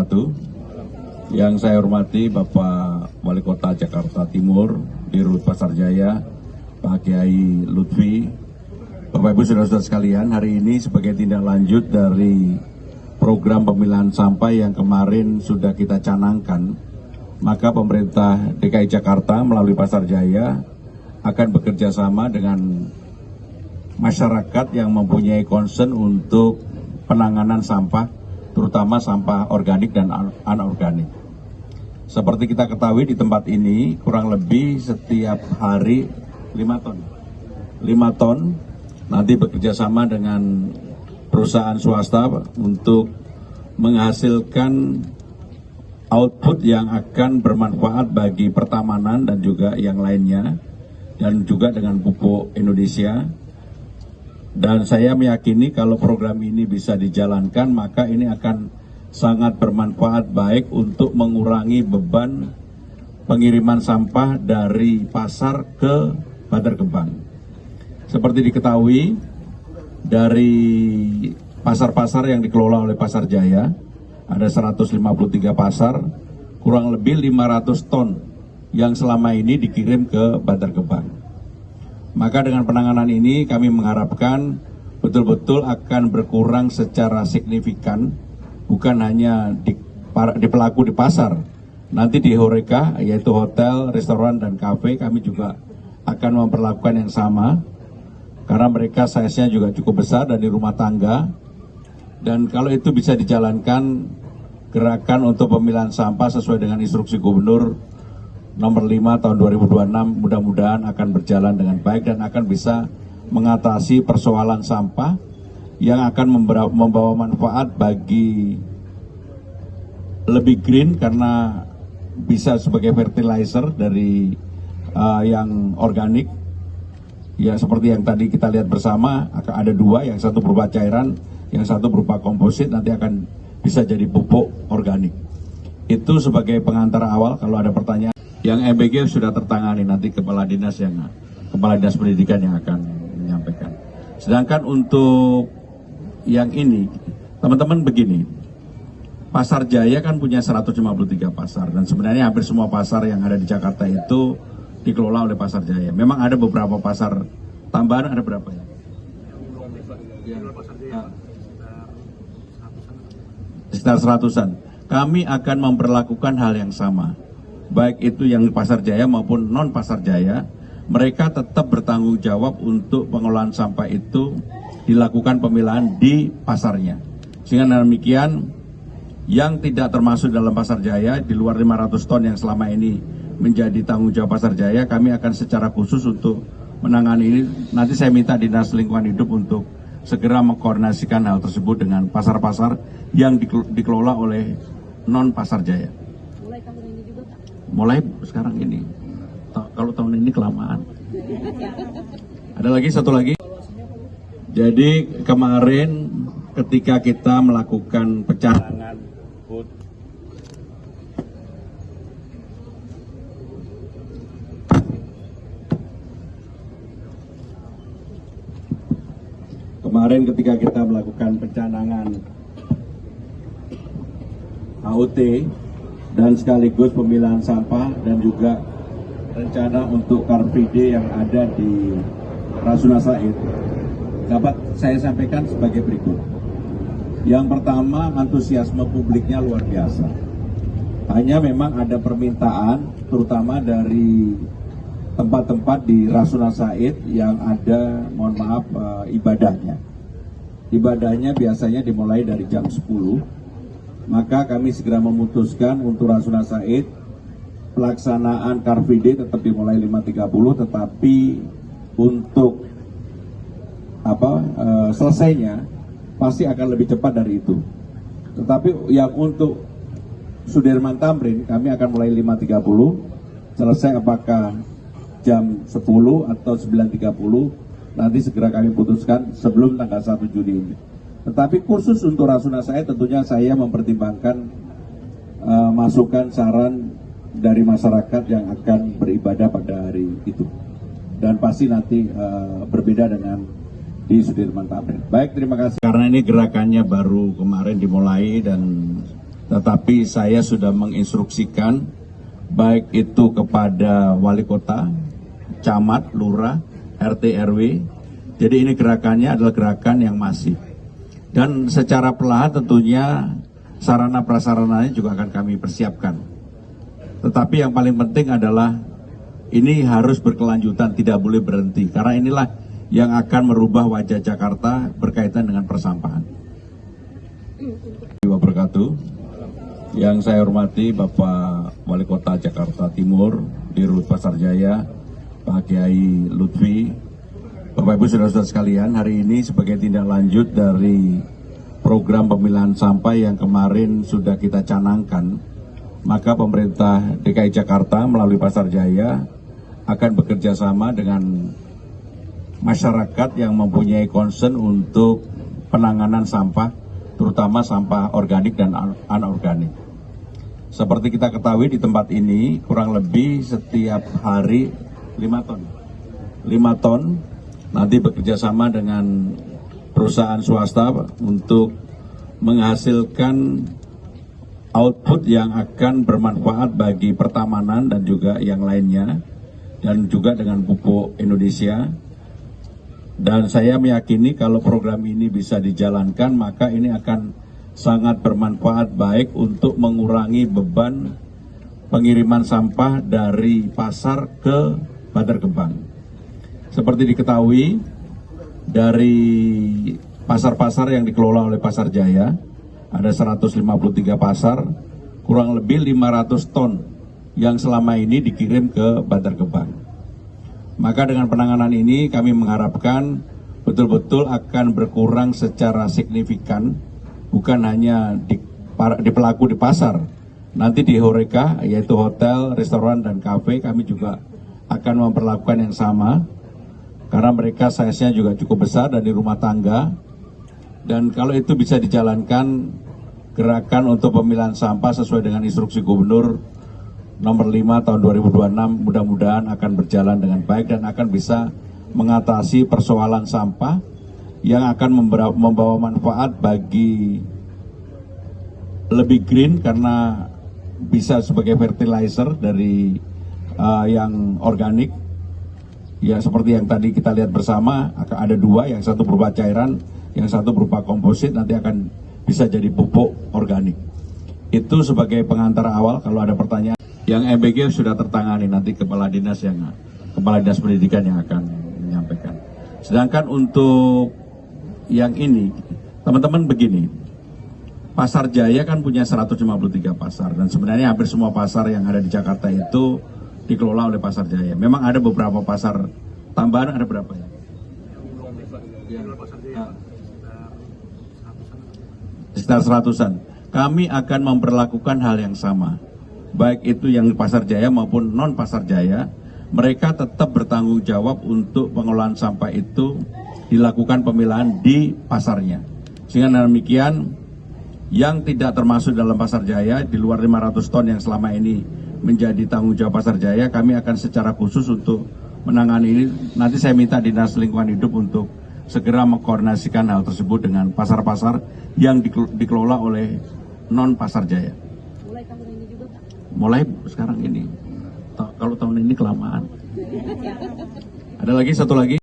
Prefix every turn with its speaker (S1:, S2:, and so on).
S1: wabarakatuh. Yang saya hormati Bapak Wali Kota Jakarta Timur, Dirut Pasar Jaya, Pak Kiai Lutfi, Bapak Ibu saudara-saudara sekalian, hari ini sebagai tindak lanjut dari program pemilahan sampah yang kemarin sudah kita canangkan, maka pemerintah DKI Jakarta melalui Pasar Jaya akan bekerja sama dengan masyarakat yang mempunyai concern untuk penanganan sampah, terutama sampah organik dan anorganik. Seperti kita ketahui di tempat ini kurang lebih setiap hari 5 ton. 5 ton nanti bekerja sama dengan perusahaan swasta untuk menghasilkan output yang akan bermanfaat bagi pertamanan dan juga yang lainnya, dan juga dengan pupuk Indonesia. Dan saya meyakini kalau program ini bisa dijalankan, maka ini akan sangat bermanfaat baik untuk mengurangi beban pengiriman sampah dari pasar ke Bantar Gebang. Seperti diketahui, dari pasar-pasar yang dikelola oleh Pasar Jaya, ada 153 pasar, kurang lebih 500 ton yang selama ini dikirim ke Bantar Gebang. Maka dengan penanganan ini kami mengharapkan betul-betul akan berkurang secara signifikan, bukan hanya di pelaku di pasar, nanti di Horeca, yaitu hotel, restoran, dan kafe, kami juga akan memperlakukan yang sama, karena mereka size-nya juga cukup besar dan di rumah tangga. Dan kalau itu bisa dijalankan, gerakan untuk pemilahan sampah sesuai dengan instruksi Gubernur nomor 5 tahun 2026 mudah-mudahan akan berjalan dengan baik dan akan bisa mengatasi persoalan sampah yang akan membawa manfaat bagi lebih green, karena bisa sebagai fertilizer dari yang organik. Ya, seperti yang tadi kita lihat bersama, akan ada 2, yang satu berupa cairan, yang satu berupa komposit, nanti akan bisa jadi pupuk organik. Itu sebagai pengantar awal. Kalau ada pertanyaan, yang MBG sudah tertangani, nanti Kepala Dinas Pendidikan yang akan menyampaikan. Sedangkan untuk yang ini, teman-teman begini, Pasar Jaya kan punya 153 pasar, dan sebenarnya hampir semua pasar yang ada di Jakarta itu dikelola oleh Pasar Jaya. Memang ada beberapa pasar tambahan, ada berapa ya? Sekitar 100-an. Kami akan memperlakukan hal yang sama, baik itu yang Pasar Jaya maupun non Pasar Jaya. Mereka tetap bertanggung jawab untuk pengelolaan sampah itu dilakukan pemilahan di pasarnya. Sehingga demikian, yang tidak termasuk dalam Pasar Jaya, di luar 500 ton yang selama ini menjadi tanggung jawab Pasar Jaya, kami akan secara khusus untuk menangani ini. Nanti saya minta Dinas Lingkungan Hidup untuk segera mengkoordinasikan hal tersebut dengan pasar-pasar yang dikelola oleh non Pasar Jaya.
S2: Mulai tahun ini juga, Pak?
S1: Mulai sekarang ini. Kalau tahun ini kelamaan. Ada lagi satu lagi. Jadi kemarin ketika kita melakukan pecahangan hut, HUT dan sekaligus pemilahan sampah dan juga rencana untuk Car Free Day yang ada di Rasuna Said, dapat saya sampaikan sebagai berikut. Yang pertama, antusiasme publiknya luar biasa. Hanya memang ada permintaan, terutama dari tempat-tempat di Rasuna Said yang ada, mohon maaf, ibadahnya. Ibadahnya biasanya dimulai dari jam 10, maka kami segera memutuskan untuk Rasuna Said, pelaksanaan Car Free Day tetap dimulai 5.30, tetapi untuk selesainya pasti akan lebih cepat dari itu. Tetapi yang untuk Sudirman Tamrin kami akan mulai 5.30, selesai apakah jam 10 atau 9.30, nanti segera kami putuskan sebelum tanggal 1 Juni ini. Tetapi khusus untuk Rasuna Said tentunya saya mempertimbangkan masukan saran dari masyarakat yang akan beribadah pada hari itu, dan pasti nanti berbeda dengan di Sudirman Tamrin. Baik, terima kasih. Karena ini gerakannya baru kemarin dimulai dan tetapi saya sudah menginstruksikan baik itu kepada wali kota, camat, lurah, RT, RW. Jadi ini gerakannya adalah gerakan yang masif. Dan secara perlahan tentunya sarana prasarananya juga akan kami persiapkan. Tetapi yang paling penting adalah ini harus berkelanjutan, tidak boleh berhenti. Karena inilah yang akan merubah wajah Jakarta berkaitan dengan persampahan. Wabarakatuh. Yang saya hormati Bapak Wali Kota Jakarta Timur, Dirut Pasar Jaya, Pak Kiai Lutfi, Bapak Ibu Saudara-saudara sekalian, hari ini sebagai tindak lanjut dari program pemilahan sampah yang kemarin sudah kita canangkan, maka pemerintah DKI Jakarta melalui Pasar Jaya akan bekerja sama dengan masyarakat yang mempunyai concern untuk penanganan sampah, terutama sampah organik dan anorganik. Seperti kita ketahui di tempat ini kurang lebih setiap hari 5 ton. 5 ton nanti bekerja sama dengan perusahaan swasta untuk menghasilkan output yang akan bermanfaat bagi pertamanan dan juga yang lainnya, dan juga dengan pupuk Indonesia. Dan saya meyakini kalau program ini bisa dijalankan, maka ini akan sangat bermanfaat baik untuk mengurangi beban pengiriman sampah dari pasar ke Bantar Gebang. Seperti diketahui, dari pasar-pasar yang dikelola oleh Pasar Jaya, ada 153 pasar, kurang lebih 500 ton yang selama ini dikirim ke Bantar Gebang. Maka dengan penanganan ini kami mengharapkan betul-betul akan berkurang secara signifikan, bukan hanya di pelaku di pasar, nanti di Horeca, yaitu hotel, restoran, dan kafe, kami juga akan memperlakukan yang sama, karena mereka size-nya juga cukup besar dan di rumah tangga. Dan kalau itu bisa dijalankan, gerakan untuk pemilahan sampah sesuai dengan instruksi Gubernur nomor 5 tahun 2026 mudah-mudahan akan berjalan dengan baik dan akan bisa mengatasi persoalan sampah yang akan membawa manfaat bagi lebih green karena bisa sebagai fertilizer dari yang organik. Ya seperti yang tadi kita lihat bersama, akan ada 2, yang satu berupa cairan, yang satu berupa komposit, nanti akan bisa jadi pupuk organik. Itu sebagai pengantar awal. Kalau ada pertanyaan, yang MBG sudah tertangani, nanti Kepala Dinas Pendidikan yang akan menyampaikan. Sedangkan untuk yang ini, teman-teman begini, Pasar Jaya kan punya 153 pasar, dan sebenarnya hampir semua pasar yang ada di Jakarta itu dikelola oleh Pasar Jaya. Memang ada beberapa pasar tambahan, ada berapa ya? Sekitar 100-an. Kami akan memperlakukan hal yang sama, baik itu yang Pasar Jaya maupun non Pasar Jaya. Mereka tetap bertanggung jawab untuk pengolahan sampah itu dilakukan pemilahan di pasarnya. Sehingga dengan demikian, yang tidak termasuk dalam Pasar Jaya, di luar 500 ton yang selama ini menjadi tanggung jawab Pasar Jaya, kami akan secara khusus untuk menangani ini. Nanti saya minta Dinas Lingkungan Hidup untuk segera mengkoordinasikan hal tersebut dengan pasar-pasar yang dikelola oleh non Pasar Jaya.
S2: Mulai tahun ini juga, Pak?
S1: Mulai sekarang ini. Kalau tahun ini kelamaan. Ada lagi, satu lagi.